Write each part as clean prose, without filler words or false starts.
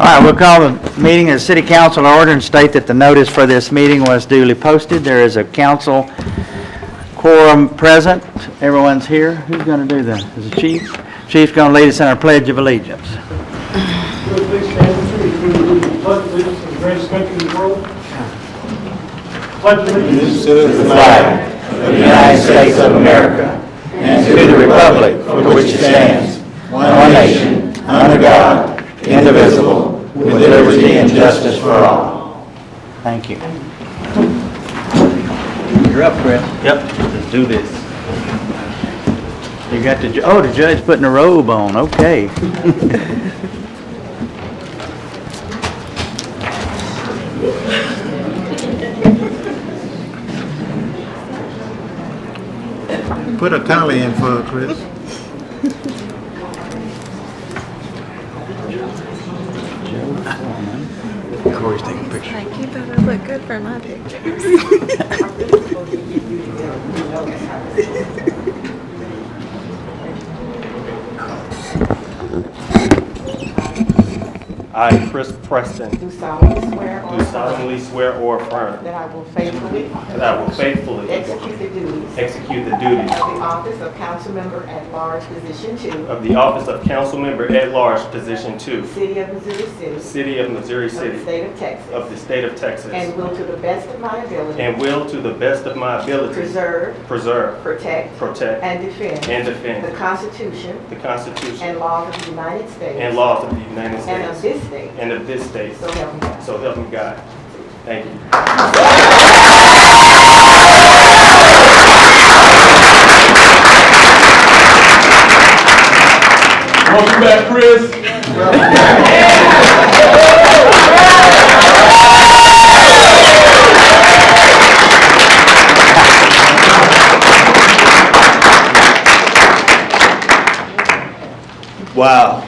All right, we'll call the meeting of City Council order and state that the notice for this meeting was duly posted. There is a council quorum present. Everyone's here. Who's going to do that? Is the chief? Chief's going to lead us in our Pledge of Allegiance. Please stand with me. Pledge allegiance to the greatest country in the world. Pledge allegiance to the flag of the United States of America and to the republic for which it stands, one nation, under God, indivisible, with liberty and justice for all. Thank you. You're up, Chris. Yep. Let's do this. You got the judge putting a robe on. Okay. Put a collie in for her, Chris. Corey's taking a picture. Thank you, but I look good for my pictures. I, Preston, Do solemnly swear or affirm that I will faithfully execute the duties of the office of council member at large, position 2, of the office of council member at large, position 2, City of Missouri City, City of Missouri of the City, state of Texas, of the state of Texas, and will to the best of my ability preserve, protect, and defend the Constitution and laws of the United States and laws of the United and of States this state. and of this state. So help me God. So help me God. Thank you. Welcome back, Chris. Wow.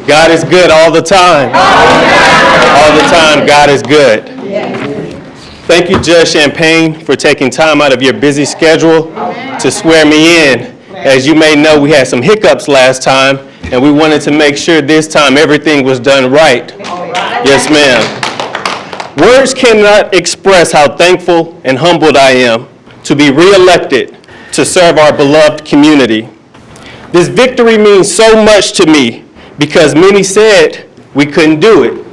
God is good all the time. All the time, God is good. Thank you, Judge Champagne, for taking time out of your busy schedule to swear me in. As you may know, we had some hiccups last time, and we wanted to make sure this time everything was done right. Yes, ma'am. Words cannot express how thankful and humbled I am to be re-elected to serve our beloved community. This victory means so much to me because many said we couldn't do it.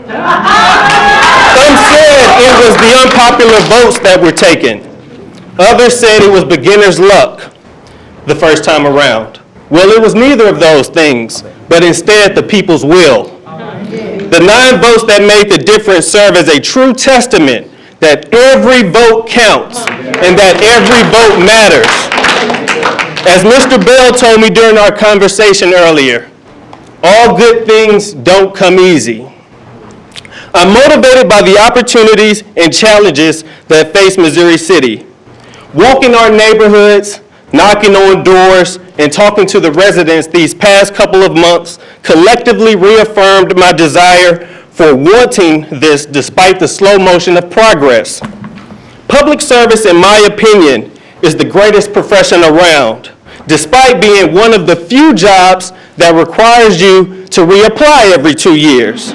Some said it was the unpopular votes that were taken. Others said it was beginner's luck the first time around. Well, it was neither of those things, but instead the people's will. The 9 votes that made the difference serve as a true testament that every vote counts and that every vote matters. As Mr. Bell told me during our conversation earlier, all good things don't come easy. I'm motivated by the opportunities and challenges that face Missouri City. Walking our neighborhoods, knocking on doors, and talking to the residents these past couple of months collectively reaffirmed my desire for wanting this despite the slow motion of progress. Public service, in my opinion, is the greatest profession around, despite being one of the few jobs that requires you to reapply every 2 years.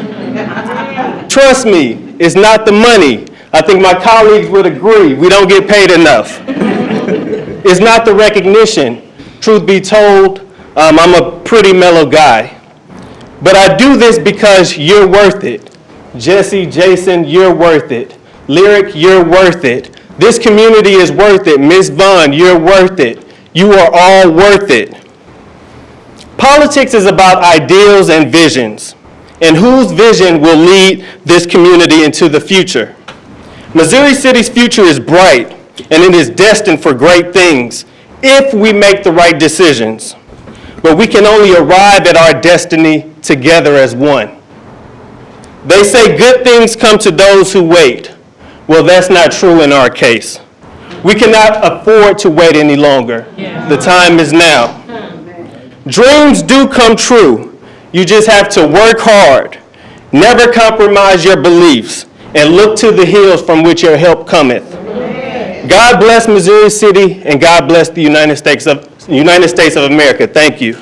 Trust me, it's not the money. I think my colleagues would agree, we don't get paid enough. It's not the recognition. Truth be told, I'm a pretty mellow guy. But I do this because you're worth it. Jesse, Jason, you're worth it. Lyric, you're worth it. This community is worth it. Ms. Vaughn, you're worth it. You are all worth it. Politics is about ideals and visions, and whose vision will lead this community into the future. Missouri City's future is bright, and it is destined for great things if we make the right decisions. But we can only arrive at our destiny together as one. They say good things come to those who wait. Well, that's not true in our case. We cannot afford to wait any longer. The time is now. Dreams do come true. You just have to work hard, never compromise your beliefs, and look to the hills from which your help cometh. God bless Missouri City, and God bless the United States of America. Thank you.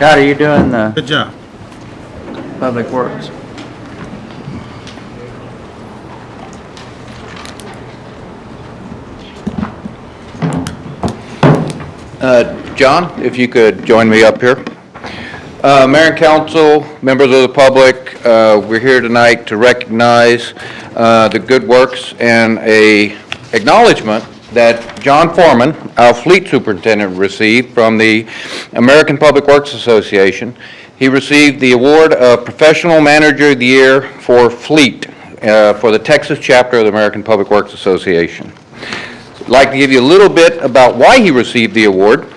Scott, are you doing the Good job. Public Works? John, if you could join me up here. Mayor and council, members of the public, we're here tonight to recognize the good works and a acknowledgement that John Foreman, our fleet superintendent, received from the American Public Works Association. He received the award of Professional Manager of the Year for Fleet for the Texas chapter of the American Public Works Association. I'd like to give you a little bit about why he received the award.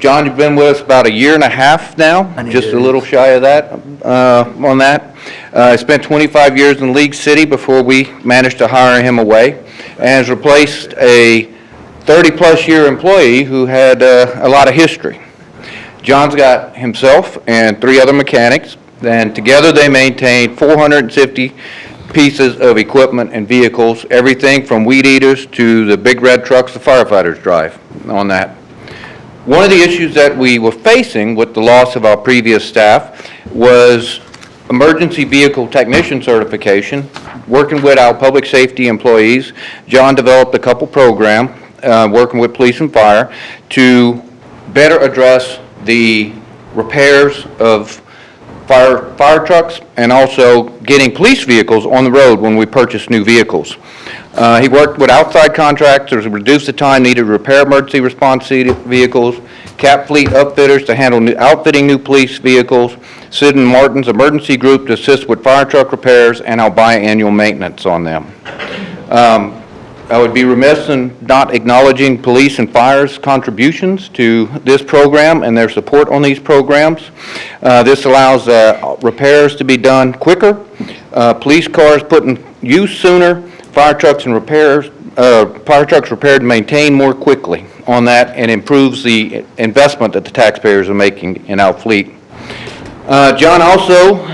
John, you've been with us about a year and a half now, just a little shy of that on that. I spent 25 years in League City before we managed to hire him away, and has replaced a 30-plus year employee who had a lot of history. John's got himself and 3 other mechanics, and together they maintain 450 pieces of equipment and vehicles, everything from weed eaters to the big red trucks the firefighters drive on that. One of the issues that we were facing with the loss of our previous staff was emergency vehicle technician certification. Working with our public safety employees, John developed a couple programs, working with police and fire, to better address the repairs of fire trucks and also getting police vehicles on the road when we purchase new vehicles. He worked with outside contractors to reduce the time needed to repair emergency response vehicles, cap fleet upfitters to handle outfitting new police vehicles, Sid and Martin's emergency group to assist with fire truck repairs, and our biannual maintenance on them. I would be remiss in not acknowledging police and fire's contributions to this program and their support on these programs. This allows repairs to be done quicker, police cars put in use sooner, fire trucks repaired and maintained more quickly on that, and improves the investment that the taxpayers are making in our fleet. John also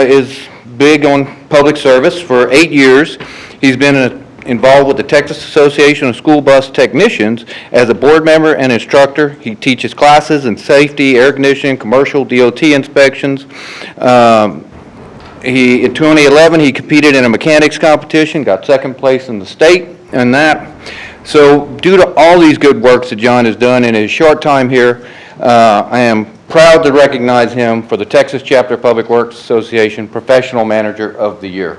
is big on public service. For 8 years, he's been involved with the Texas Association of School Bus Technicians as a board member and instructor. He teaches classes in safety, air conditioning, commercial DOT inspections. In 2011, he competed in a mechanics competition, got second place in the state in that. So due to all these good works that John has done in his short time here, I am proud to recognize him for the Texas Chapter Public Works Association Professional Manager of the Year.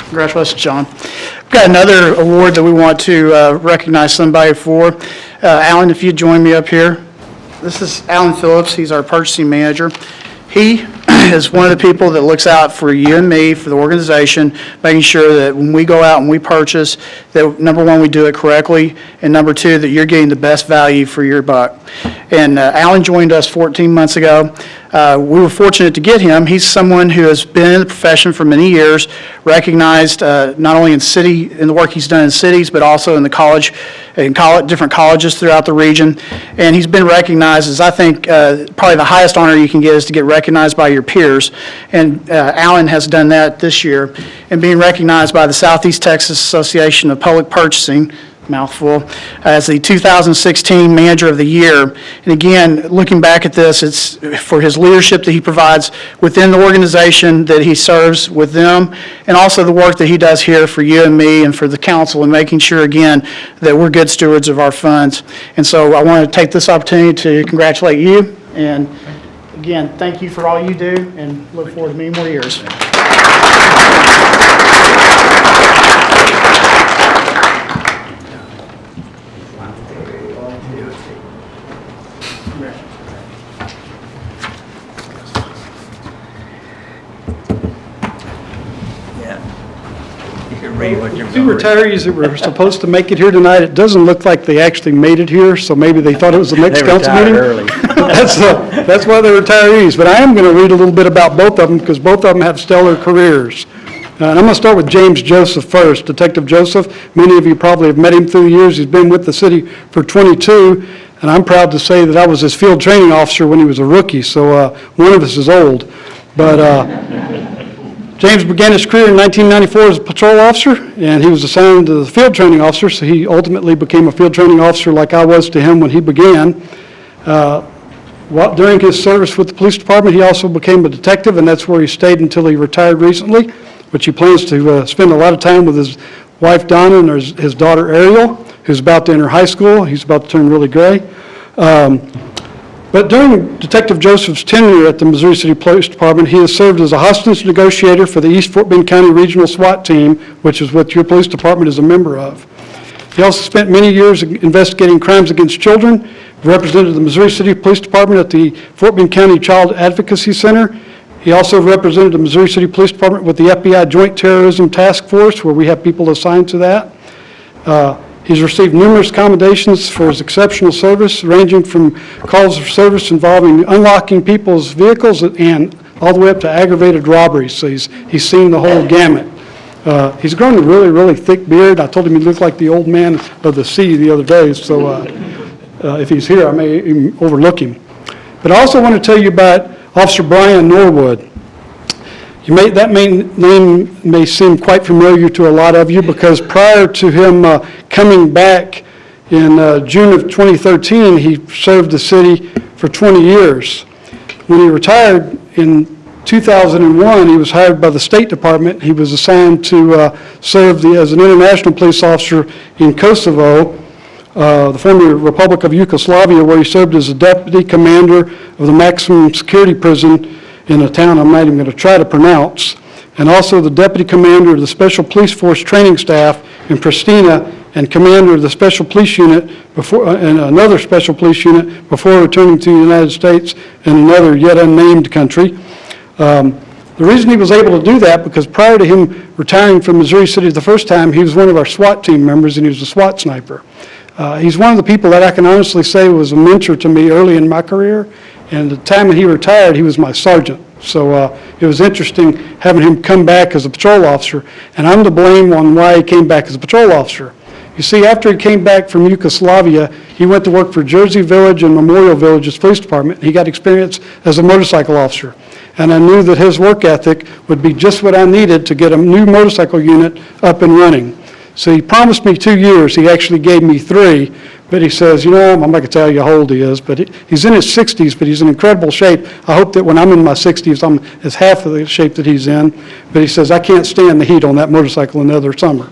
Congratulations, John. We've got another award that we want to recognize somebody for. Alan, if you'd join me up here. This is Alan Phillips. He's our purchasing manager. He is one of the people that looks out for you and me, for the organization, making sure that when we go out and we purchase, that number one, we do it correctly, and number two, that you're getting the best value for your buck. And Alan joined us 14 months ago. We were fortunate to get him. He's someone who has been in the profession for many years, recognized not only in the work he's done in cities, but also in different colleges throughout the region. And he's been recognized as, I think, probably the highest honor you can get is to get recognized by your peers. And Alan has done that this year, and being recognized by the Southeast Texas Association of Public Purchasing, mouthful, as the 2016 Manager of the Year. And again, looking back at this, it's for his leadership that he provides within the organization that he serves with them, and also the work that he does here for you and me and for the council, and making sure, again, that we're good stewards of our funds. And so I want to take this opportunity to congratulate you, and again, thank you for all you do, and look forward to many more years. Two retirees that were supposed to make it here tonight, it doesn't look like they actually made it here, so maybe they thought it was the next council meeting. Early. That's why they're retirees. But I am going to read a little bit about both of them, because both of them have stellar careers. And I'm going to start with James Joseph first. Detective Joseph, many of you probably have met him through the years. He's been with the city for 22, and I'm proud to say that I was his field training officer when he was a rookie, so one of us is old. But James began his career in 1994 as a patrol officer, and he was assigned to the field training officer, so he ultimately became a field training officer like I was to him when he began. During his service with the police department, he also became a detective, and that's where he stayed until he retired recently, which he plans to spend a lot of time with his wife Donna and his daughter Ariel, who's about to enter high school. He's about to turn really gray. But during Detective Joseph's tenure at the Missouri City Police Department, he has served as a hostage negotiator for the East Fort Bend County Regional SWAT Team, which is what your police department is a member of. He also spent many years investigating crimes against children, represented the Missouri City Police Department at the Fort Bend County Child Advocacy Center. He also represented the Missouri City Police Department with the FBI Joint Terrorism Task Force, where we have people assigned to that. He's received numerous commendations for his exceptional service, ranging from calls of service involving unlocking people's vehicles and all the way up to aggravated robberies. So he's seen the whole gamut. He's grown a really, really thick beard. I told him he looked like the old man of the sea the other day, so if he's here, I may even overlook him. But I also want to tell you about Officer Brian Norwood. That name may seem quite familiar to a lot of you, because prior to him coming back in June of 2013, he served the city for 20 years. When he retired in 2001, he was hired by the State Department. He was assigned to serve as an international police officer in Kosovo, the former Republic of Yugoslavia, where he served as a deputy commander of the maximum security prison in a town I'm not even going to try to pronounce, and also the deputy commander of the Special Police Force training staff in Pristina, and commander of the Special Police Unit and another Special Police Unit before returning to the United States in another yet unnamed country. The reason he was able to do that, because prior to him retiring from Missouri City the first time, he was one of our SWAT team members, and he was a SWAT sniper. He's one of the people that I can honestly say was a mentor to me early in my career, and the time that he retired, he was my sergeant. So it was interesting having him come back as a patrol officer, and I'm to blame on why he came back as a patrol officer. You see, after he came back from Yugoslavia, he went to work for Jersey Village and Memorial Village's police department. He got experience as a motorcycle officer, and I knew that his work ethic would be just what I needed to get a new motorcycle unit up and running. So he promised me 2 years. He actually gave me 3, but he says, I'm not going to tell you how old he is, but he's in his 60s, but he's in incredible shape. I hope that when I'm in my 60s, I'm as half of the shape that he's in. But he says, I can't stand the heat on that motorcycle another summer.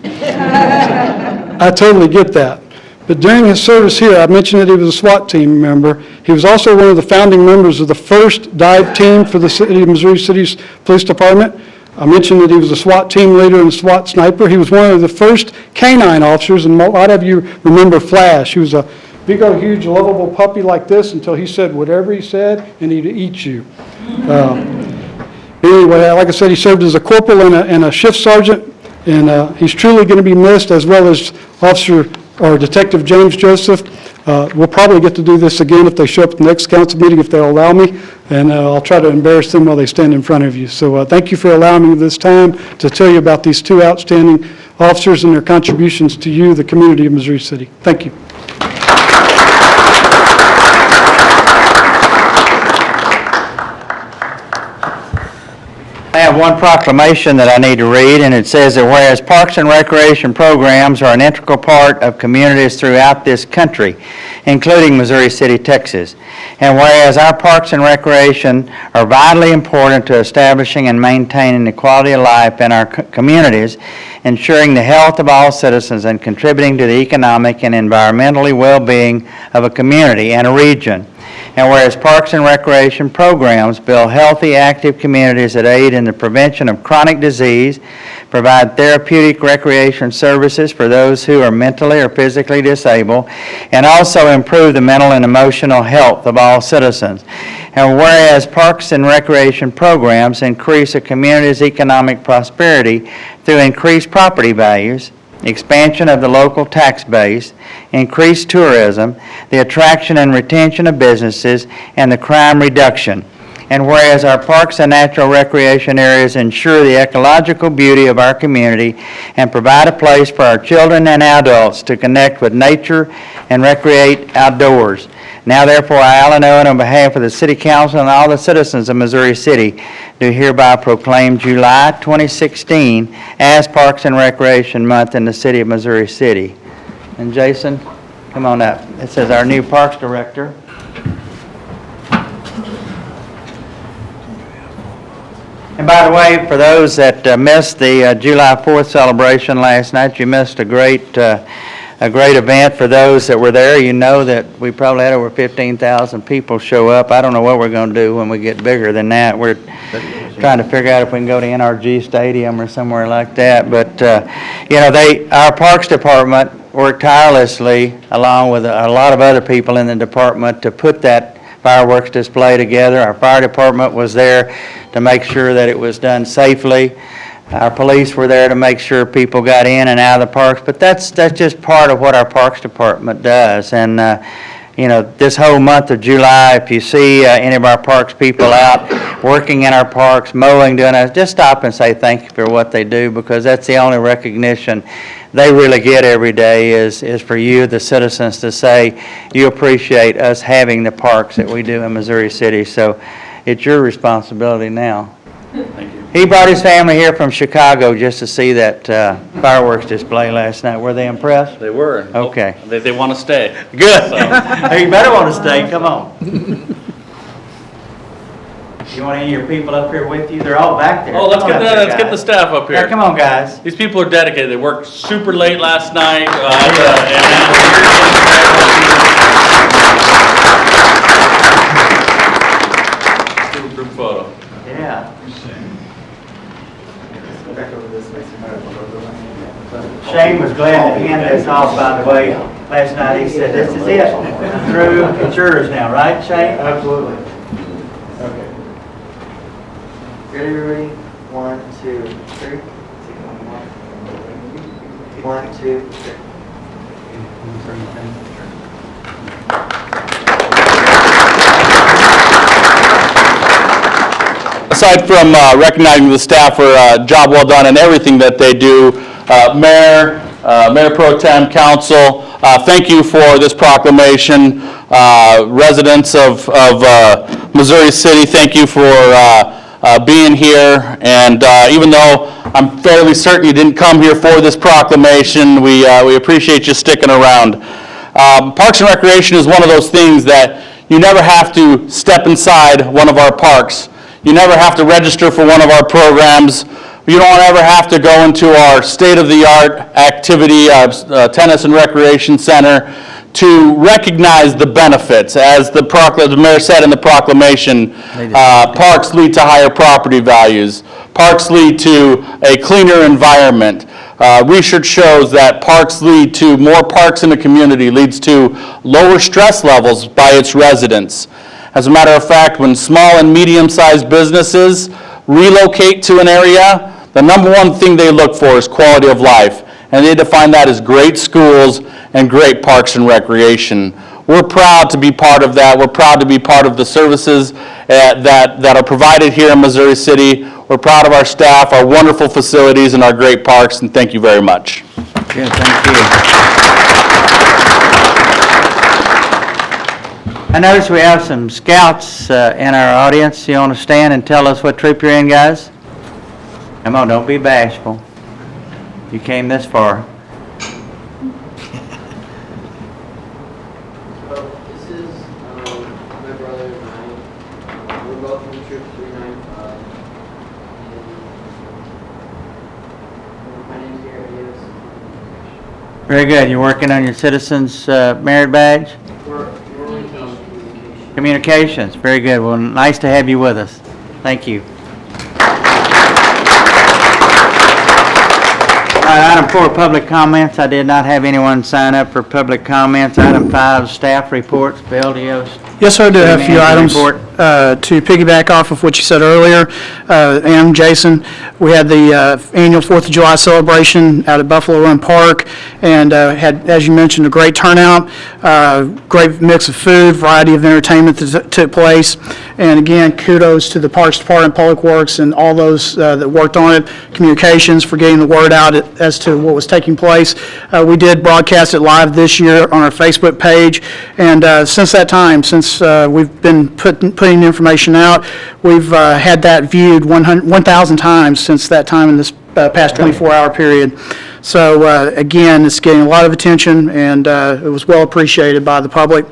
I totally get that. But during his service here, I mentioned that he was a SWAT team member. He was also one of the founding members of the first dive team for the city of Missouri City's police department. I mentioned that he was a SWAT team leader and a SWAT sniper. He was one of the first canine officers, and a lot of you remember Flash. He was a big old huge lovable puppy like this until he said whatever he said, and he'd eat you. Anyway, like I said, he served as a corporal and a shift sergeant, and he's truly going to be missed, as well as Detective James Joseph. We'll probably get to do this again if they show up at the next council meeting, if they'll allow me, and I'll try to embarrass them while they stand in front of you. So thank you for allowing me this time to tell you about these 2 outstanding officers and their contributions to you, the community of Missouri City. Thank you. I have one proclamation that I need to read, and it says that whereas parks and recreation programs are an integral part of communities throughout this country, including Missouri City, Texas, and whereas our parks and recreation are vitally important to establishing and maintaining the quality of life in our communities, ensuring the health of all citizens, and contributing to the economic and environmentally well-being of a community and a region. And whereas parks and recreation programs build healthy, active communities that aid in the prevention of chronic disease, provide therapeutic recreation services for those who are mentally or physically disabled, and also improve the mental and emotional health of all citizens. And whereas parks and recreation programs increase a community's economic prosperity through increased property values, expansion of the local tax base, increased tourism, the attraction and retention of businesses, and the crime reduction. And whereas our parks and natural recreation areas ensure the ecological beauty of our community and provide a place for our children and adults to connect with nature and recreate outdoors. Now therefore, I, Alan Owen, on behalf of the City Council and all the citizens of Missouri City, do hereby proclaim July 2016 as Parks and Recreation Month in the city of Missouri City. And Jason, come on up. This is our new Parks Director. And by the way, for those that missed the July 4th celebration last night, you missed a great event. For those that were there, you know that we probably had over 15,000 people show up. I don't know what we're going to do when we get bigger than that. We're trying to figure out if we can go to NRG Stadium or somewhere like that. But, our Parks Department worked tirelessly, along with a lot of other people in the department, to put that fireworks display together. Our fire department was there to make sure that it was done safely. Our police were there to make sure people got in and out of the parks, but that's just part of what our Parks Department does. And, this whole month of July, if you see any of our parks people out working in our parks, mowing, doing that, just stop and say thank you for what they do, because that's the only recognition they really get every day is for you, the citizens, to say you appreciate us having the parks that we do in Missouri City. So it's your responsibility now. Thank you. He brought his family here from Chicago just to see that fireworks display last night. Were they impressed? They were. Okay. They want to stay. Good. So. You better want to stay. Come on. You want any of your people up here with you? They're all back there. Oh, let's Come get on the up there, let's get the guys. staff up here. Yeah, come on, guys. These people are dedicated. They worked super late last night. Group photo. Yeah. Shane was glad to hand this off, by the way, last night. He said, this is it. Through, it's yours now, right, Shane? Absolutely. Okay. Ready, everybody? 1, 2, 3. 1, 2, 3. Aside from recognizing the staff for a job well done and everything that they do, Mayor Pro Tem, Council, thank you for this proclamation. Residents of Missouri City, thank you for being here. And even though I'm fairly certain you didn't come here for this proclamation, we appreciate you sticking around. Parks and Recreation is one of those things that you never have to step inside one of our parks. You never have to register for one of our programs. You don't ever have to go into our state-of-the-art activity, tennis and recreation center, to recognize the benefits. As the mayor said in the proclamation, parks lead to higher property values. Parks lead to a cleaner environment. Research shows that parks lead to more parks in the community, leads to lower stress levels by its residents. As a matter of fact, when small and medium-sized businesses relocate to an area, the number one thing they look for is quality of life, and they define that as great schools and great parks and recreation. We're proud to be part of that. We're proud to be part of the services that are provided here in Missouri City. We're proud of our staff, our wonderful facilities, and our great parks, and thank you very much. Good, thank you. I notice we have some scouts in our audience. You want to stand and tell us what troop you're in, guys? Come on, don't be bashful. You came this far. So this is my brother and I. We're both from Troop 395. And my name's Garrett Davis. Very good. You're working on your citizen's merit badge? We're in communication. Communications. Very good. Well, nice to have you with us. Thank you. All right, item 4, public comments. I did not have anyone sign up for public comments. Item 5, staff reports. Bill, do you have Yes, sir, I do have a few manager items. report? to piggyback off of what you said earlier, and Jason, we had the annual 4th of July celebration out at Buffalo Run Park, and had, as you mentioned, a great turnout, great mix of food, variety of entertainment that took place. And again, kudos to the Parks Department, Public Works, and all those that worked on it, communications for getting the word out as to what was taking place. We did broadcast it live this year on our Facebook page, and since that time, since we've been putting information out, we've had that viewed 1,000 times since that time in this past 24-hour period. So again, it's getting a lot of attention, and it was well appreciated by the public.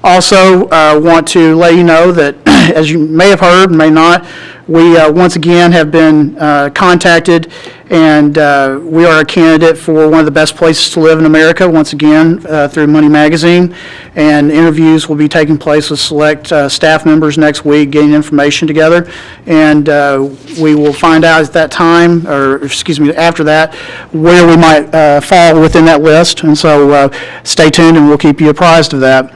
Also, want to let you know that, as you may have heard, may not, we once again have been contacted, and we are a candidate for one of the best places to live in America, once again, through Money Magazine. And interviews will be taking place with select staff members next week, getting information together. And we will find out at that time, or excuse me, after that, where we might fall within that list. And so stay tuned, and we'll keep you apprised of that.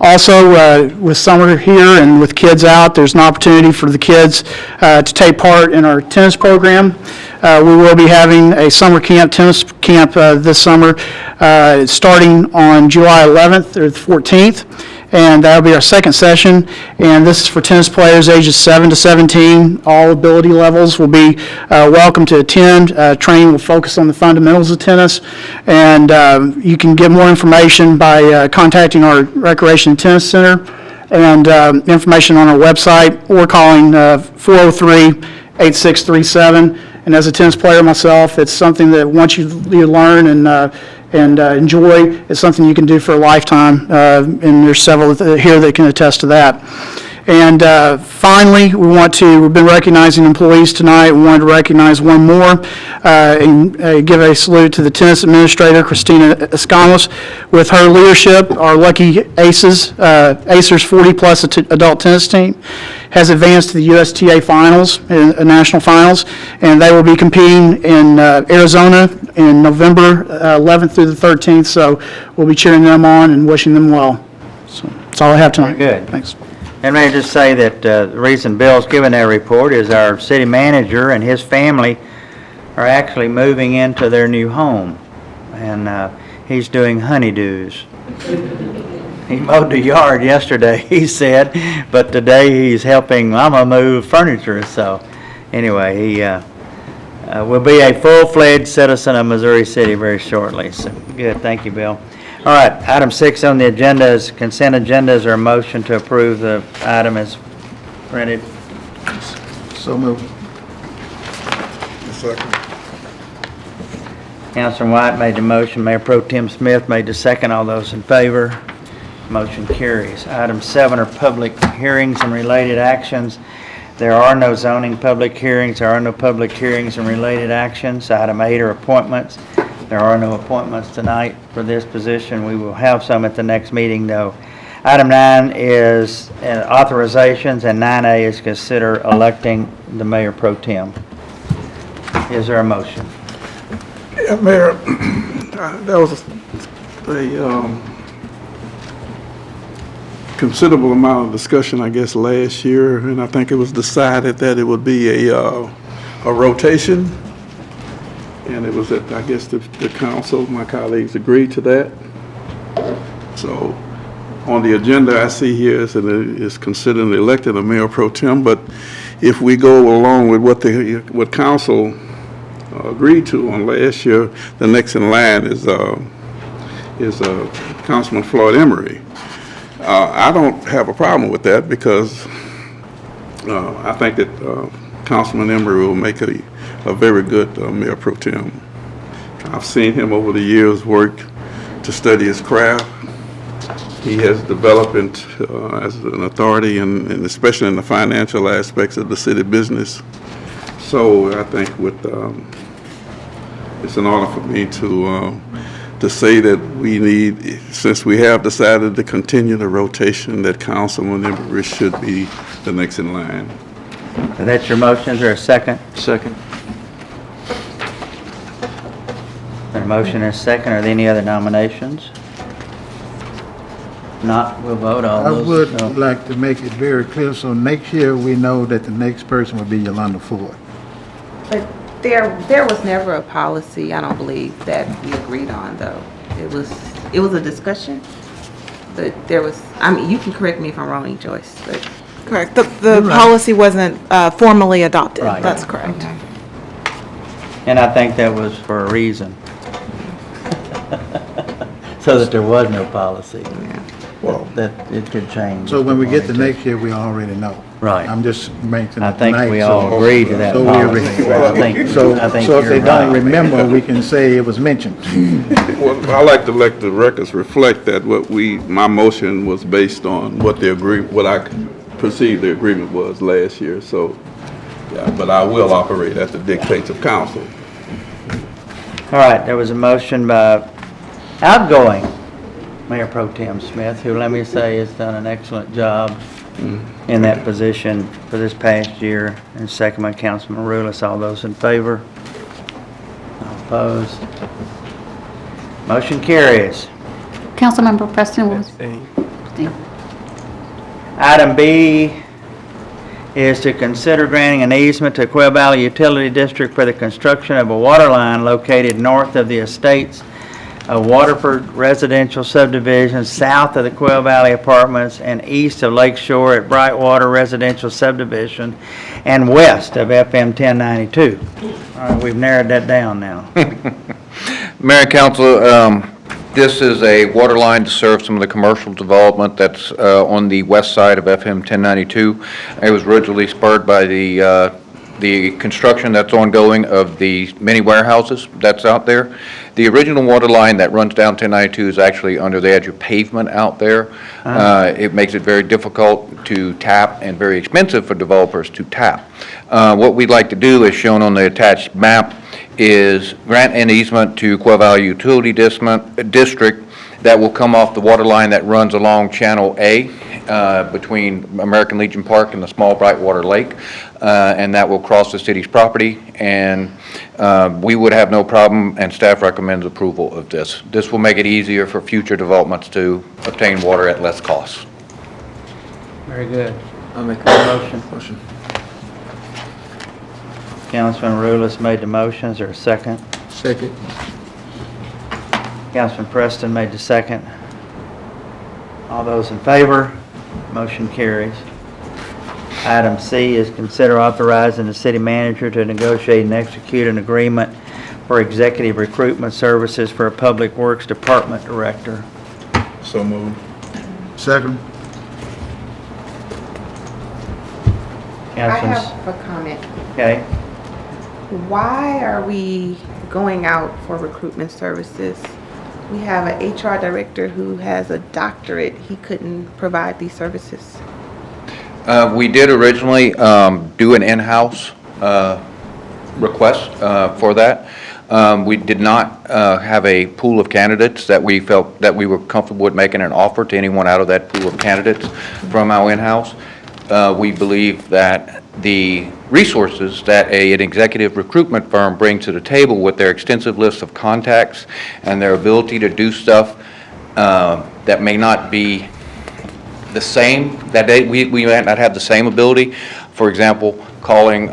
Also, with summer here and with kids out, there's an opportunity for the kids to take part in our tennis program. We will be having a summer camp, tennis camp this summer, starting on July 11th or the 14th. And that'll be our second session. And this is for tennis players ages 7 to 17. All ability levels will be welcome to attend. Training will focus on the fundamentals of tennis. And you can get more information by contacting our Recreation and Tennis Center, and information on our website, or calling 403-8637. And as a tennis player myself, it's something that once you learn and enjoy, it's something you can do for a lifetime, and there's several here that can attest to that. And finally, we've been recognizing employees tonight. We wanted to recognize one more and give a salute to the tennis administrator, Christina Escamas. With her leadership, our lucky Acers 40-plus adult tennis team has advanced to the USTA finals, national finals, and they will be competing in Arizona in November 11th through the 13th, so we'll be cheering them on and wishing them well. So that's all I have tonight. Very good. Thanks. And may I just say that the reason Bill's given that report is our city manager and his family are actually moving into their new home, and he's doing honeydews. He mowed the yard yesterday, he said, but today he's helping Mama move furniture. So anyway, he will be a full-fledged citizen of Missouri City very shortly. So good, thank you, Bill. All right, item 6 on the agenda is consent agenda. Is there a motion to approve the item as printed? So moved. Second. Councilman Wyatt made the motion. Mayor Pro Tem Smith made the second. All those in favor? Motion carries. Item 7 are public hearings and related actions. There are no zoning public hearings. There are no public hearings and related actions. Item 8 are appointments. There are no appointments tonight for this position. We will have some at the next meeting, though. Item 9 is authorizations, and 9A is consider electing the Mayor Pro Tem. Is there a motion? Yeah, Mayor, that was a considerable amount of discussion, I guess, last year, and I think it was decided that it would be a rotation. And it was that, I guess, the council, my colleagues agreed to that. So on the agenda I see here is considered elected a Mayor Pro Tem, but if we go along with what council agreed to on last year, the next in line is Councilman Floyd Emery. I don't have a problem with that because I think that Councilman Emery will make a very good Mayor Pro Tem. I've seen him over the years work to study his craft. He has developed as an authority, and especially in the financial aspects of the city business. So I think it's an honor for me to say that we need, since we have decided to continue the rotation, that Councilman Emery should be the next in line. So that's your motion. Is there a second? Second. A motion and a second. Are there any other nominations? Not, we'll vote all I those. would no. like to make it very clear, so next year we know that the next person will be Yolanda Ford. But there was never a policy, I don't believe, that we agreed on, though. It was a discussion, but there was, I mean, you can correct me if I'm wrong, Joyce, but. Correct. The policy wasn't formally adopted. Right. That's correct. And I think that was for a reason. So that there was no policy. Well, That it could change. so when we get to to next year, we already know. Right. I'm just making I it think tonight. we all agree to that so we policy. agree. I think So if you're they don't right. remember, we can say it was mentioned. Well, I like to let the records reflect that my motion was based on what I perceived the agreement was last year, so, yeah, but I will operate at the dictates of council. All right, there was a motion by outgoing Mayor Pro Tem Smith, who, let me say, has done an excellent job in that position for this past year, and second by Councilman Rulis. All those in favor? All opposed? Motion carries. Councilmember Preston will abstain. Item B is to consider granting an easement to Quail Valley Utility District for the construction of a water line located north of the estates of Waterford Residential Subdivision, south of the Quail Valley Apartments, and east of Lake Shore at Brightwater Residential Subdivision, and west of FM 1092. All right, we've narrowed that down now. Mayor and Council, this is a water line to serve some of the commercial development that's on the west side of FM 1092. It was originally spurred by the construction that's ongoing of the many warehouses that's out there. The original water line that runs down 1092 is actually under the edge of pavement out there. It makes it very difficult to tap and very expensive for developers to tap. What we'd like to do, as shown on the attached map, is grant an easement to Quail Valley Utility District that will come off the water line that runs along Channel A between American Legion Park and the small Brightwater Lake, and that will cross the city's property, and we would have no problem, and staff recommends approval of this. This will make it easier for future developments to obtain water at less cost. Very good. I'll make that motion. Councilman Rulis made the motion. Is there a second? Second. Councilman Preston made the second. All those in favor? Motion carries. Item C is consider authorizing the city manager to negotiate and execute an agreement for executive recruitment services for a Public Works Department Director. So moved. Second. I Councilman, have a comment. okay. Why are we going out for recruitment services? We have an HR director who has a doctorate. He couldn't provide these services. We did originally do an in-house request for that. We did not have a pool of candidates that we felt that we were comfortable with making an offer to anyone out of that pool of candidates from our in-house. We believe that the resources that an executive recruitment firm brings to the table with their extensive list of contacts and their ability to do stuff that may not be the same, that we might not have the same ability. For example, calling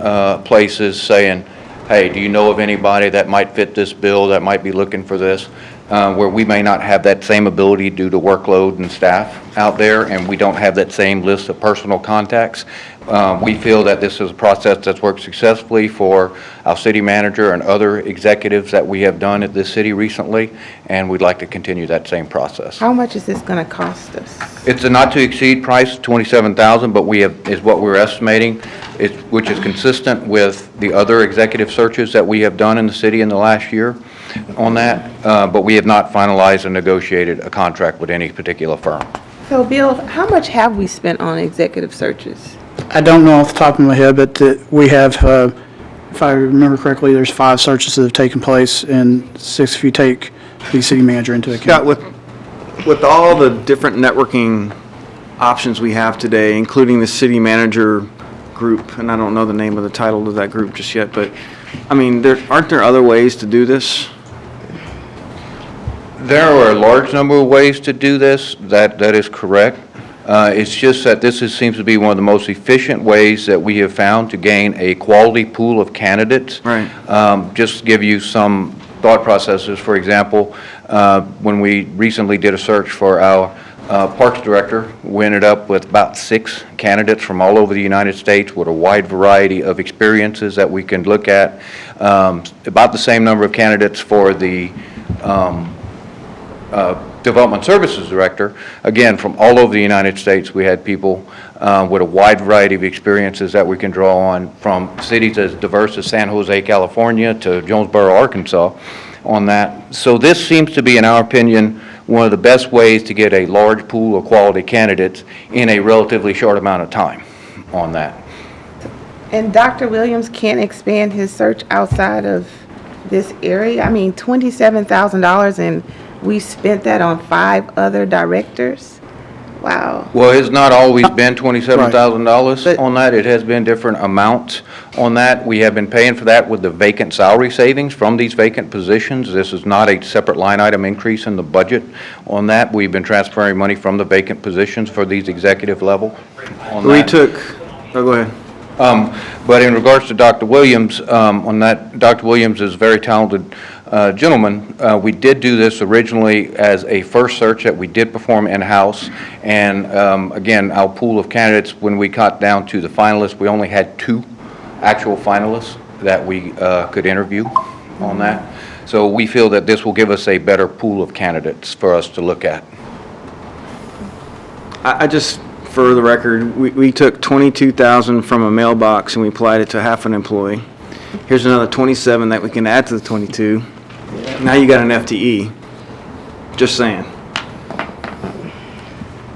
places saying, hey, do you know of anybody that might fit this bill, that might be looking for this? Where we may not have that same ability due to workload and staff out there, and we don't have that same list of personal contacts. We feel that this is a process that's worked successfully for our city manager and other executives that we have done at this city recently, and we'd like to continue that same process. How much is this going to cost us? It's a not-to-exceed price, $27,000, but is what we're estimating, which is consistent with the other executive searches that we have done in the city in the last year on that, but we have not finalized or negotiated a contract with any particular firm. So, Bill, how much have we spent on executive searches? I don't know off the top of my head, but we have, if I remember correctly, there's 5 searches that have taken place, and 6 if you take the city manager into account. Scott, with all the different networking options we have today, including the city manager group, and I don't know the name of the title of that group just yet, but, I mean, aren't there other ways to do this? There are a large number of ways to do this. That is correct. It's just that seems to be one of the most efficient ways that we have found to gain a quality pool of candidates. Right. Just to give you some thought processes, for example, when we recently did a search for our Parks Director, we ended up with about 6 candidates from all over the United States with a wide variety of experiences that we can look at. About the same number of candidates for the Development Services Director. Again, from all over the United States, we had people with a wide variety of experiences that we can draw on, from cities as diverse as San Jose, California, to Jonesboro, Arkansas, on that. So this seems to be, in our opinion, one of the best ways to get a large pool of quality candidates in a relatively short amount of time on that. And Dr. Williams can't expand his search outside of this area? I mean, $27,000, and we spent that on 5 other directors? Wow. Well, it's not always been $27,000 on that. It has been different amounts on that. We have been paying for that with the vacant salary savings from these vacant positions. This is not a separate line item increase in the budget on that. We've been transferring money from the vacant positions for these executive level on that. Go ahead. But in regards to Dr. Williams, on that, Dr. Williams is a very talented gentleman. We did do this originally as a first search that we did perform in-house. And again, our pool of candidates, when we got down to the finalists, we only had 2 actual finalists that we could interview on that. So we feel that this will give us a better pool of candidates for us to look at. I just, for the record, we took $22,000 from a mailbox and we applied it to half an employee. Here's another 27 that we can add to the 22. Now you got an FTE. Just saying.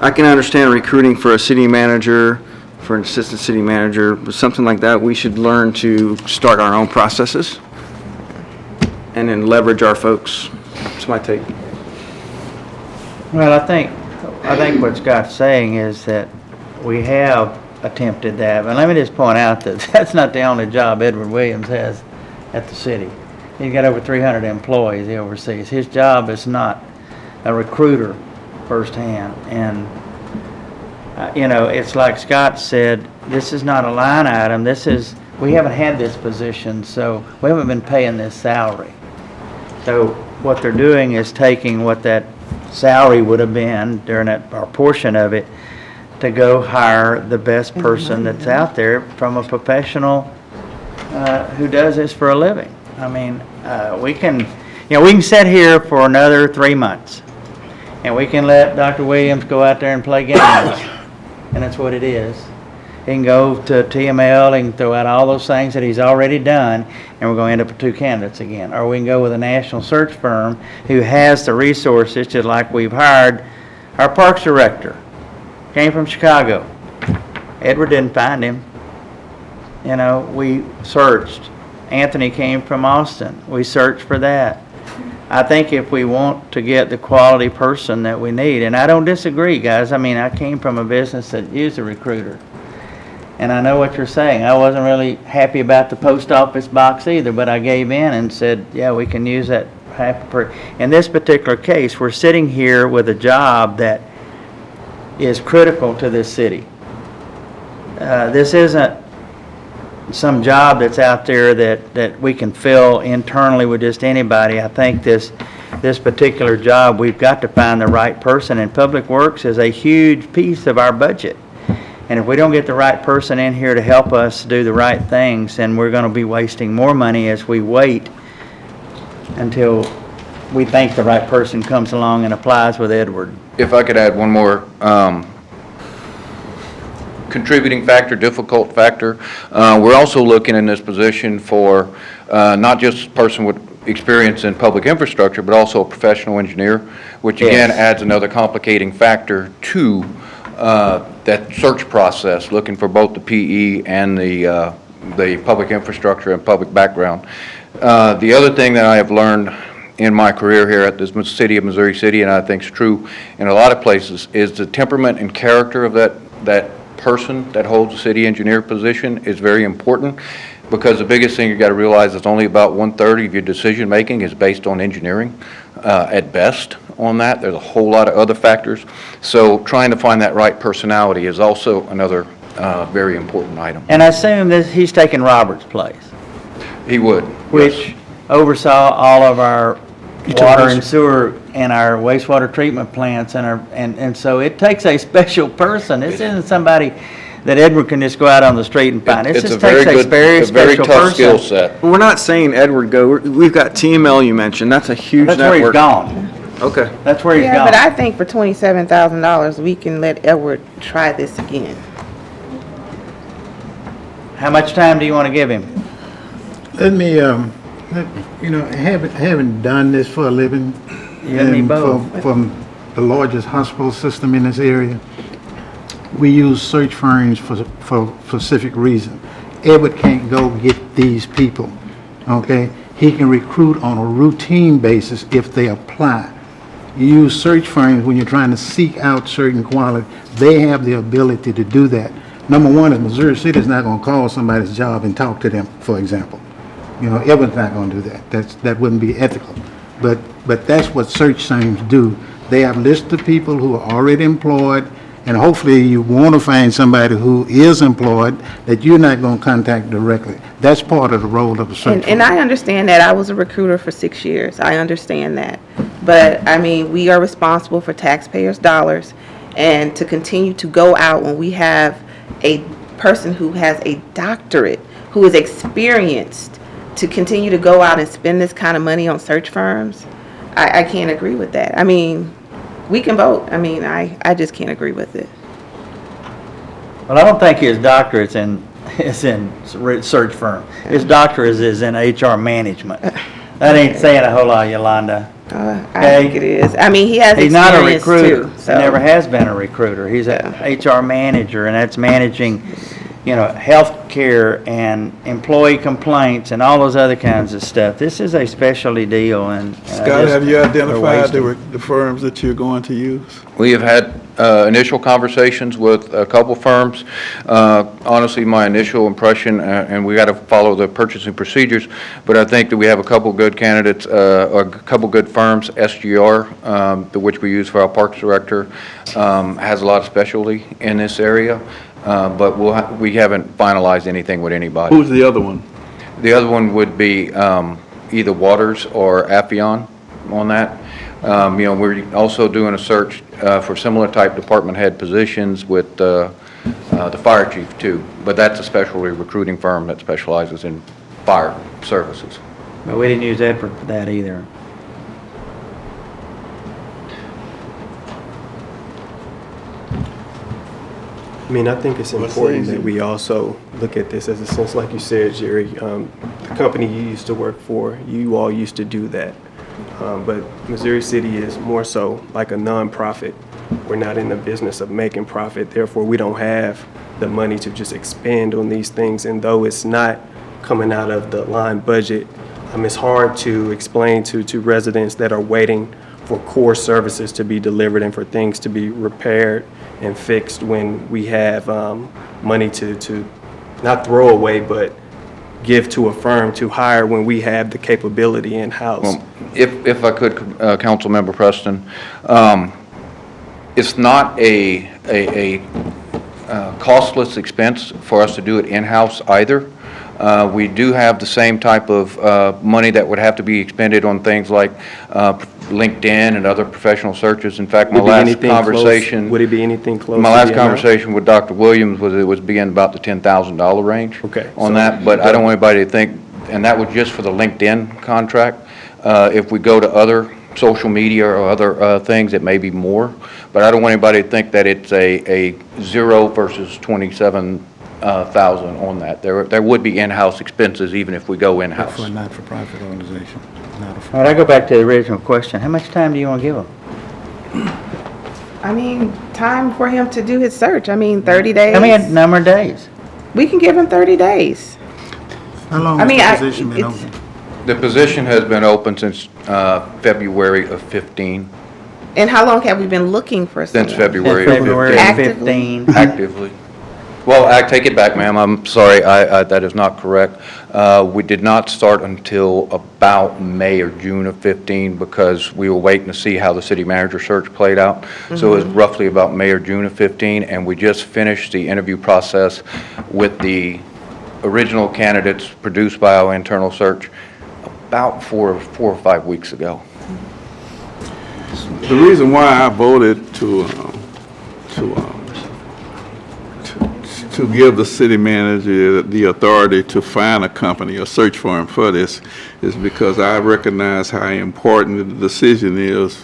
I can understand recruiting for a city manager, for an assistant city manager, but something like that, we should learn to start our own processes and then leverage our folks. That's my take. Well, I think what Scott's saying is that we have attempted that, but let me just point out that that's not the only job Edward Williams has at the city. He's got over 300 employees he oversees. His job is not a recruiter firsthand, and you know, it's like Scott said, this is not a line item. We haven't had this position, so we haven't been paying this salary. So what they're doing is taking what that salary would have been during that, or portion of it, to go hire the best person that's out there from a professional who does this for a living. I mean, we can sit here for another 3 months, and we can let Dr. Williams go out there and play games, and that's what it is. He can go to TML, he can throw out all those things that he's already done, and we're going to end up with 2 candidates again. Or we can go with a national search firm who has the resources, just like we've hired our Parks Director. Came from Chicago. Edward didn't find him. You know, we searched. Anthony came from Austin. We searched for that. I think if we want to get the quality person that we need, and I don't disagree, guys. I mean, I came from a business that used a recruiter. And I know what you're saying. I wasn't really happy about the post office box either, but I gave in and said, yeah, we can use that half per. In this particular case, we're sitting here with a job that is critical to this city. This isn't some job that's out there that we can fill internally with just anybody. I think this particular job, we've got to find the right person, and Public Works is a huge piece of our budget. And if we don't get the right person in here to help us do the right things, then we're going to be wasting more money as we wait until we think the right person comes along and applies with Edward. If I could add one more contributing factor, difficult factor, we're also looking in this position for not just a person with experience in public infrastructure, but also a professional engineer, which again adds another complicating factor to that search process, looking for both the PE and the public infrastructure and public background. The other thing that I have learned in my career here at this city of Missouri City, and I think is true in a lot of places, is the temperament and character of that person that holds the city engineer position is very important, because the biggest thing you got to realize is only about 1/3 of your decision making is based on engineering at best on that. There's a whole lot of other factors. So trying to find that right personality is also another very important item. And I assume that he's taking Robert's place, He would. which oversaw all of our water and sewer and our wastewater treatment plants and so it takes a special person. This isn't somebody that Edward can just go out on the street and find. It It's a just very takes a good, very a very special tough skill person. set. We're not saying Edward go. We've got TML you mentioned. That's a huge That's where he's network. gone. Okay. That's where he's Yeah, but gone. I think for $27,000, we can let Edward try this again. How much time do you want to give him? Let me, having done this for a living, You and me both. from the largest hospital system in this area, we use search firms for specific reason. Edward can't go get these people, okay? He can recruit on a routine basis if they apply. You use search firms when you're trying to seek out certain quality. They have the ability to do that. Number one is Missouri City is not going to call somebody's job and talk to them, for example. Edward's not going to do that. That wouldn't be ethical. But that's what search firms do. They have lists of people who are already employed, and hopefully you want to find somebody who is employed that you're not going to contact directly. That's part of the role of a search firm. And I understand that. I was a recruiter for 6 years. I understand that. But, I mean, we are responsible for taxpayers' dollars, and to continue to go out when we have a person who has a doctorate, who is experienced, to continue to go out and spend this kind of money on search firms, I can't agree with that. I mean, we can vote. I mean, I just can't agree with it. Well, I don't think his doctorate is in search firm. His doctorate is in HR management. That ain't saying a whole lot, Yolanda. I think it is. I mean, he has He's not a experience recruiter. too. So. He never has been a recruiter. He's a HR manager, and that's managing, health care and employee complaints and all those other kinds of stuff. This is a specialty deal, and Scott, have you identified they're the firms that you're going to use? We have had initial conversations with a couple firms. Honestly, my initial impression, and we got to follow the purchasing procedures, but I think that we have a couple good candidates, a couple good firms. SGR, which we use for our Parks Director, has a lot of specialty in this area, but we haven't finalized anything with anybody. Who's the other one? The other one would be either Waters or Appion on that. We're also doing a search for similar type department head positions with the fire chief too, but that's a specialty recruiting firm that specializes in fire services. But we didn't use Edward for that either. I mean, I think it's important that we also look at this as a sense, like you said, Jerry, the company you used to work for, you all used to do that. But Missouri City is more so like a nonprofit. We're not in the business of making profit. Therefore, we don't have the money to just expand on these things. And though it's not coming out of the line budget, it's hard to explain to residents that are waiting for core services to be delivered and for things to be repaired and fixed when we have money to not throw away, but give to a firm to hire when we have the capability in-house. Well, if I could, Councilmember Preston, it's not a costless expense for us to do it in-house either. We do have the same type of money that would have to be expended on things like LinkedIn and other professional searches. In fact, my last conversation... Would it be anything close? My last conversation with Dr. Williams was it was being about the $10,000 range on that, but I don't want anybody to think, and that was just for the LinkedIn contract. If we go to other social media or other things, it may be more, but I don't want anybody to think that it's a 0 versus 27,000 on that. There would be in-house expenses even if we go in-house. For a not-for-profit organization. All right, I go back to the original question. How much time do you want to give him? I mean, time for him to do his search. 30 days. How many number of days? We can give him 30 days. How long has the position been open? The position has been open since February of 15. And how long have we been looking for someone? Since February of 15. February 15. Actively. Well, I take it back, ma'am. I'm sorry, that is not correct. We did not start until about May or June of 15 because we were waiting to see how the city manager search played out. So it was roughly about May or June of 15, and we just finished the interview process with the original candidates produced by our internal search about four or 5 weeks ago. The reason why I voted to give the city manager the authority to find a company or search firm for this is because I recognize how important the decision is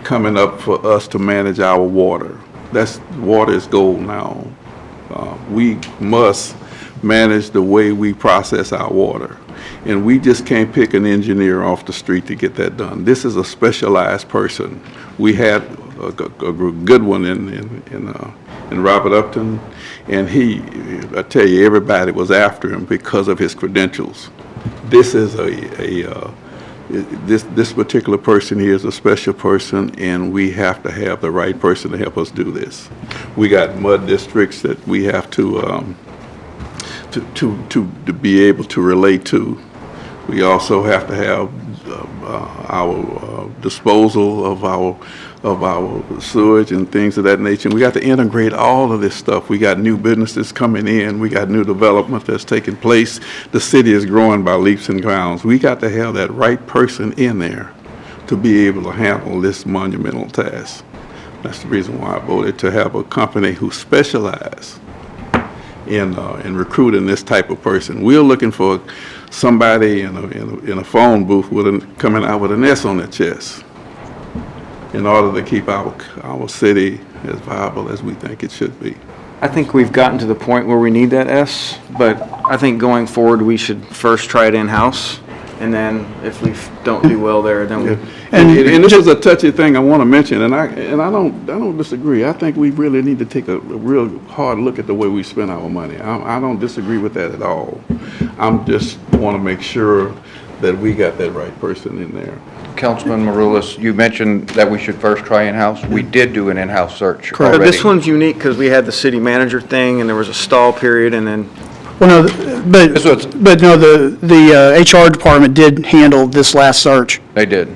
coming up for us to manage our water. Water is gold now. We must manage the way we process our water. And we just can't pick an engineer off the street to get that done. This is a specialized person. We had a good one in Robert Upton, and I tell you, everybody was after him because of his credentials. This is this particular person here is a special person, and we have to have the right person to help us do this. We got mud districts that we have to be able to relate to. We also have to have our disposal of our sewage and things of that nature. We got to integrate all of this stuff. We got new businesses coming in. We got new development that's taking place. The city is growing by leaps and bounds. We got to have that right person in there to be able to handle this monumental task. That's the reason why I voted to have a company who specializes in recruiting this type of person. We're looking for somebody in a phone booth coming out with an S on their chest in order to keep our city as viable as we think it should be. I think we've gotten to the point where we need that S, but I think going forward, we should first try it in-house, and then if we don't do well there, then we... And this is a touchy thing I want to mention, and I don't disagree. I think we really need to take a real hard look at the way we spend our money. I don't disagree with that at all. I'm just want to make sure that we got that right person in there. Councilman Maroulis, you mentioned that we should first try in-house. We did do an in-house search already. This one's unique because we had the city manager thing, and there was a stall period, and then... Well, no, but no, the HR department did handle this last search. They did,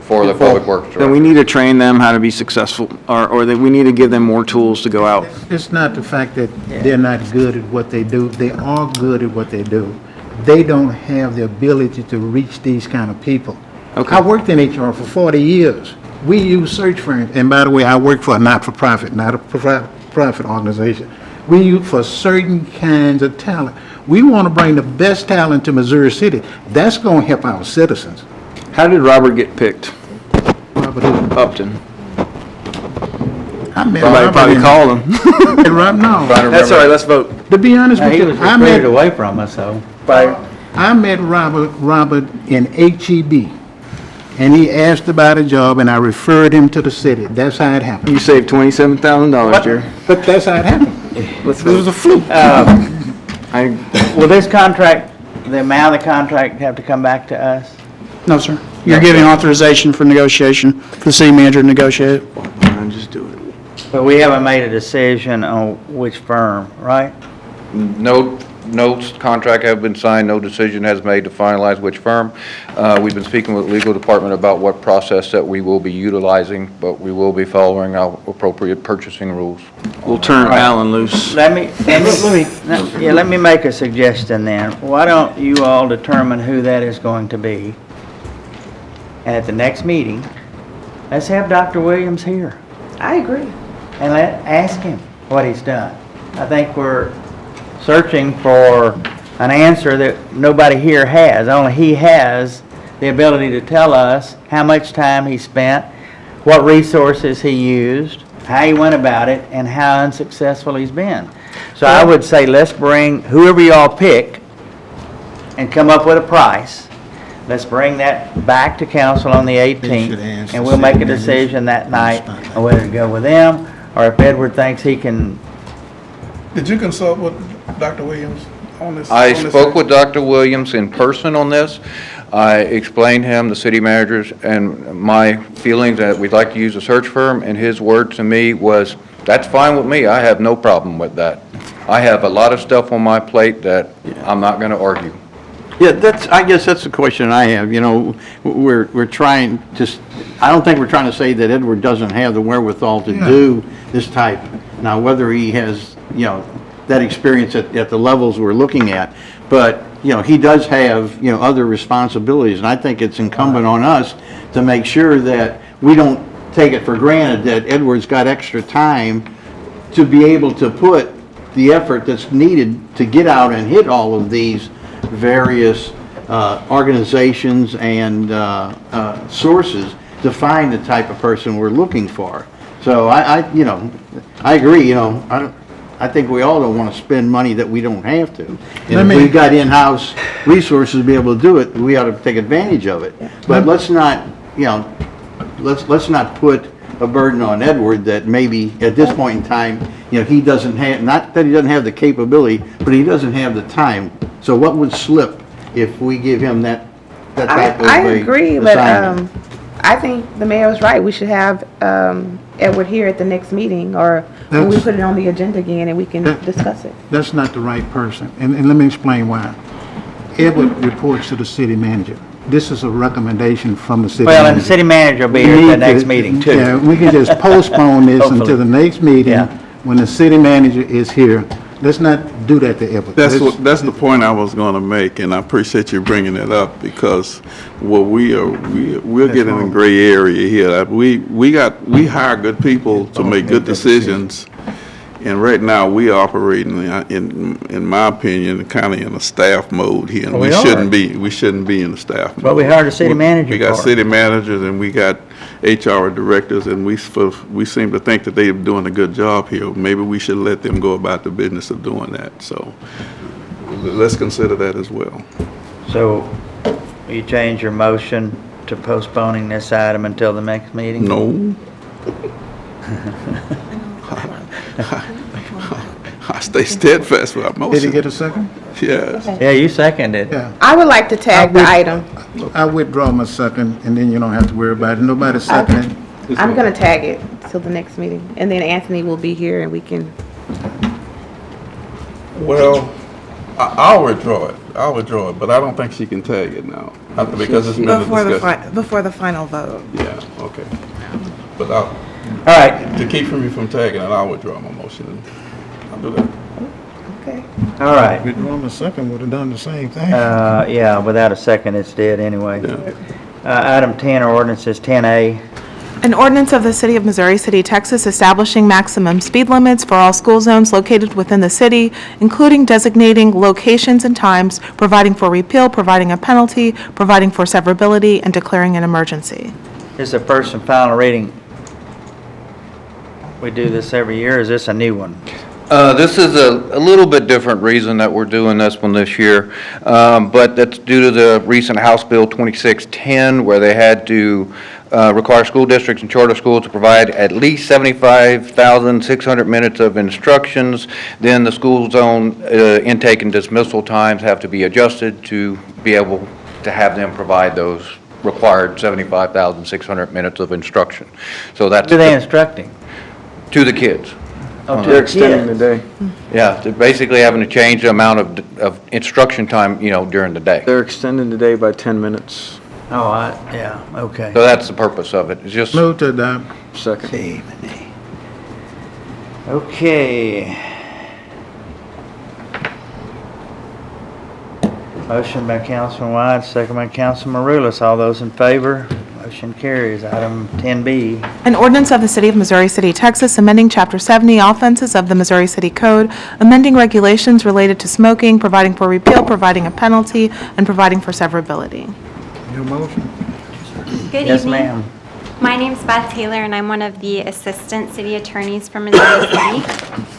for the Public Works Director. Then we need to train them how to be successful, or that we need to give them more tools to go out. It's not the fact that they're not good at what they do. They are good at what they do. They don't have the ability to reach these kind of people. Okay. I worked in HR for 40 years. We use search firms. And by the way, I work for a not-for-profit, not a profit organization. We use for certain kinds of talent. We want to bring the best talent to Missouri City. That's going to help our citizens. How did Robert get picked? Robert who? Upton. I met Somebody Robert probably called him. No. That's all right, let's vote. To be honest with He you, was recruited away from us, so. I met Robert in HEB, and he asked about a job, and I referred him to the city. That's how it happened. You saved $27,000, Jerry. But that's how it happened. It was a fluke. Will this contract, the amount of the contract have to come back to us? No, sir. You're giving authorization for negotiation, for the city manager to negotiate. Just do it. But we haven't made a decision on which firm, right? No contract have been signed, no decision has made to finalize which firm. We've been speaking with the legal department about what process that we will be utilizing, but we will be following our appropriate purchasing rules. We'll turn Alan loose. Let me make a suggestion then. Why don't you all determine who that is going to be? And at the next meeting, let's have Dr. Williams here. I agree. And ask him what he's done. I think we're searching for an answer that nobody here has. Only he has the ability to tell us how much time he spent, what resources he used, how he went about it, and how unsuccessful he's been. So I would say let's bring whoever y'all pick and come up with a price. Let's bring that back to council on the 18th, and we'll make a decision that night on whether to go with them, or if Edward thinks he can. Did you consult with Dr. Williams on this? I spoke with Dr. Williams in person on this. I explained him, the city managers, and my feelings that we'd like to use a search firm, and his word to me was, that's fine with me, I have no problem with that. I have a lot of stuff on my plate that I'm not going to argue. Yeah, I guess that's the question I have, you know, we're trying to, I don't think we're trying to say that Edward doesn't have the wherewithal to do this type. Now, whether he has, you know, that experience at the levels we're looking at, but, you know, he does have, you know, other responsibilities, and I think it's incumbent on us to make sure that we don't take it for granted that Edward's got extra time to be able to put the effort that's needed to get out and hit all of these various organizations and sources to find the type of person we're looking for. So you know, I agree, you know, I think we all don't want to spend money that we don't have to. And if we've got in-house resources to be able to do it, we ought to take advantage of it. But let's not, you know, let's not put a burden on Edward that maybe at this point in time, you know, he doesn't have, not that he doesn't have the capability, but he doesn't have the time. So what would slip if we give him that type of I agree, but assignment? I think the mayor was right. We should have Edward here at the next meeting, or when we put it on the agenda again and we can discuss it. That's not the right person, and let me explain why. Edward reports to the city manager. This is a recommendation from the city manager. Well, and the city manager will be here at the next meeting, too. Yeah, we can just postpone this until the next meeting, when the city manager is here. Let's not do that to Edward. That's the point I was going to make, and I appreciate you bringing it up, because what we're getting in a gray area here. We hire good people to make good decisions, and right now we operating in my opinion kind of in a staff mode here, and we shouldn't be in a staff mode. Well, we hired a city manager. We got city managers and we got HR directors, and we seem to think that they're doing a good job here. Maybe we should let them go about the business of doing that. So let's consider that as well. So you change your motion to postponing this item until the next meeting? No. I stay steadfast with our motion. Did he get a second? Yes. Yeah, you seconded. Yeah. I would like to tag the item. I withdraw my second, and then you don't have to worry about it. Nobody seconded. I'm going to tag it till the next meeting, and then Anthony will be here and we can. Well, I'll withdraw it, but I don't think she can tag it now, because it's been a discussion. Before the final vote. Yeah, okay. But all right. To keep from tagging it, I'll withdraw my motion. I'll do that. Okay. All right. Withdrawing the second would have done the same thing. Yeah, without a second, it's dead anyway. Item 10 are ordinances 10A. An ordinance of the City of Missouri City, Texas, establishing maximum speed limits for all school zones located within the city, including designating locations and times, providing for repeal, providing a penalty, providing for severability, and declaring an emergency. This is the first and final reading. We do this every year. Is this a new one? This is a little bit different reason that we're doing this one this year, but that's due to the recent House Bill 2610, where they had to require school districts and charter schools to provide at least 75,600 minutes of instructions. Then the school zone intake and dismissal times have to be adjusted to be able to have them provide those required 75,600 minutes of instruction. So that's... Who are they instructing? To the kids. They're extending the day. Yeah, they're basically having to change the amount of instruction time, you know, during the day. They're extending the day by 10 minutes. Oh, yeah, okay. So that's the purpose of it. It's just... Move to adopt. Second. Okay. Motion by Councilman Wyatt, second by Councilman Marulis. All those in favor? Motion carries. Item 10B. An ordinance of the City of Missouri City, Texas, amending Chapter 70 offenses of the Missouri City Code, amending regulations related to smoking, providing for repeal, providing a penalty, and providing for severability. Your motion. Good Yes, evening. ma'am. My name's Beth Taylor, and I'm one of the assistant city attorneys for Missouri City.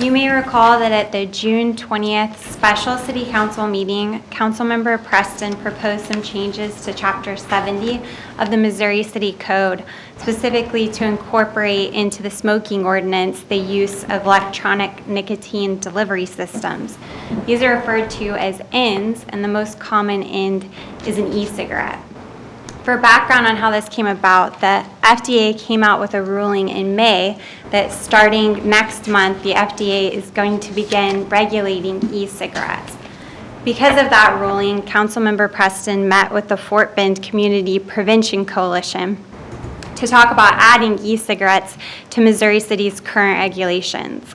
You may recall that at the June 20th special city council meeting, Councilmember Preston proposed some changes to Chapter 70 of the Missouri City Code, specifically to incorporate into the smoking ordinance the use of electronic nicotine delivery systems. These are referred to as ENDs, and the most common END is an e-cigarette. For background on how this came about, the FDA came out with a ruling in May that starting next month, the FDA is going to begin regulating e-cigarettes. Because of that ruling, Councilmember Preston met with the Fort Bend Community Prevention Coalition to talk about adding e-cigarettes to Missouri City's current regulations.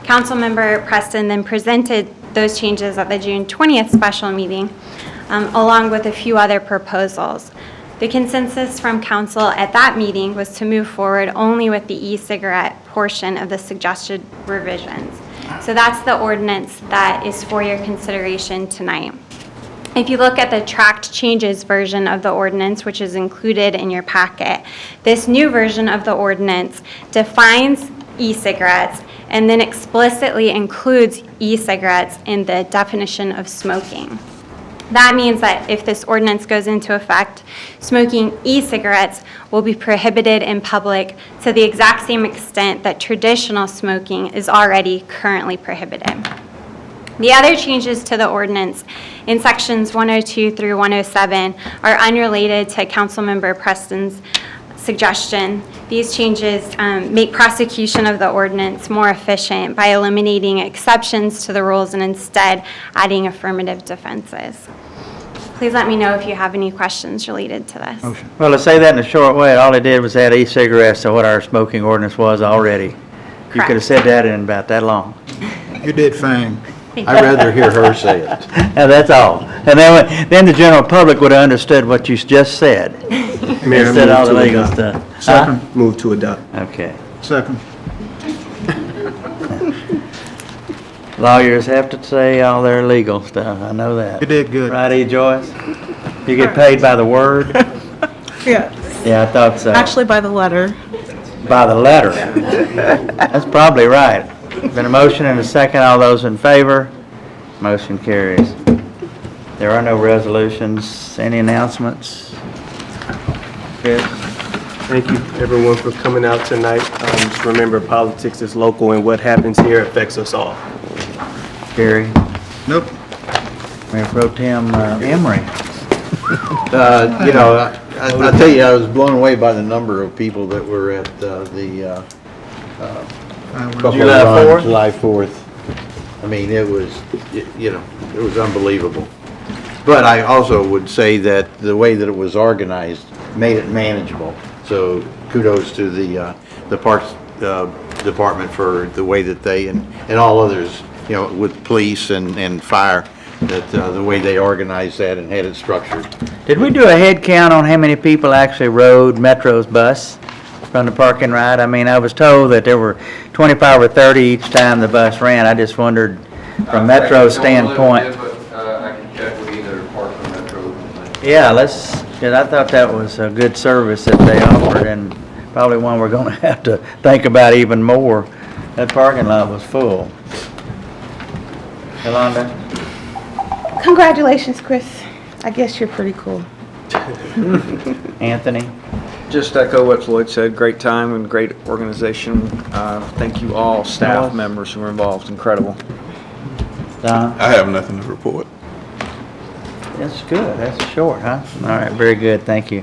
Councilmember Preston then presented those changes at the June 20th special meeting, along with a few other proposals. The consensus from council at that meeting was to move forward only with the e-cigarette portion of the suggested revisions. So that's the ordinance that is for your consideration tonight. If you look at the tracked changes version of the ordinance, which is included in your packet, this new version of the ordinance defines e-cigarettes and then explicitly includes e-cigarettes in the definition of smoking. That means that if this ordinance goes into effect, smoking e-cigarettes will be prohibited in public to the exact same extent that traditional smoking is already currently prohibited. The other changes to the ordinance in sections 102 through 107 are unrelated to Councilmember Preston's suggestion. These changes make prosecution of the ordinance more efficient by eliminating exceptions to the rules and instead adding affirmative defenses. Please let me know if you have any questions related to this. Well, to say that in a short way, all they did was add e-cigarettes to what our smoking ordinance was already. You Correct. could have said that in about that long. You did fine. I'd rather hear her say it. And that's all. And then the general public would have understood what you just said. Mayor, Instead of all the move to legal adopt. stuff. Second. Move to adopt. Okay. Second. Lawyers have to say all their legal stuff, I know that. You did good. Right, E. Joyce? You get paid by the word? Yes. Yeah, I thought so. Actually, by the letter. By the letter. That's probably right. Been a motion and a second. All those in favor? Motion carries. There are no resolutions. Any announcements? Chris? Thank you, everyone, for coming out tonight. Just remember, politics is local, and what happens here affects us all. Gary? Nope. Mayor Pro Tem Emery? You know, I tell you, I was blown away by the number of people that were at the Buffalo July Run, 4th? July 4th. I mean, it was, you know, it was unbelievable. But I also would say that the way that it was organized made it manageable. So kudos to the Parks Department for the way that they, and all others, you know, with police and fire, that the way they organized that and had it structured. Did we do a head count on how many people actually rode Metro's bus from the park and ride? I mean, I was told that there were 25 or 30 each time the bus ran. I just wondered from Metro's standpoint. I can check with either Park or Metro. Yeah, because I thought that was a good service that they offered and probably one we're going to have to think about even more. That parking lot was full. Yolanda? Congratulations, Chris. I guess you're pretty cool. Anthony? Just echo what Floyd said, great time and great organization. Thank you all, staff members who were involved, incredible. Don? I have nothing to report. That's good. That's short, huh? All right, very good. Thank you.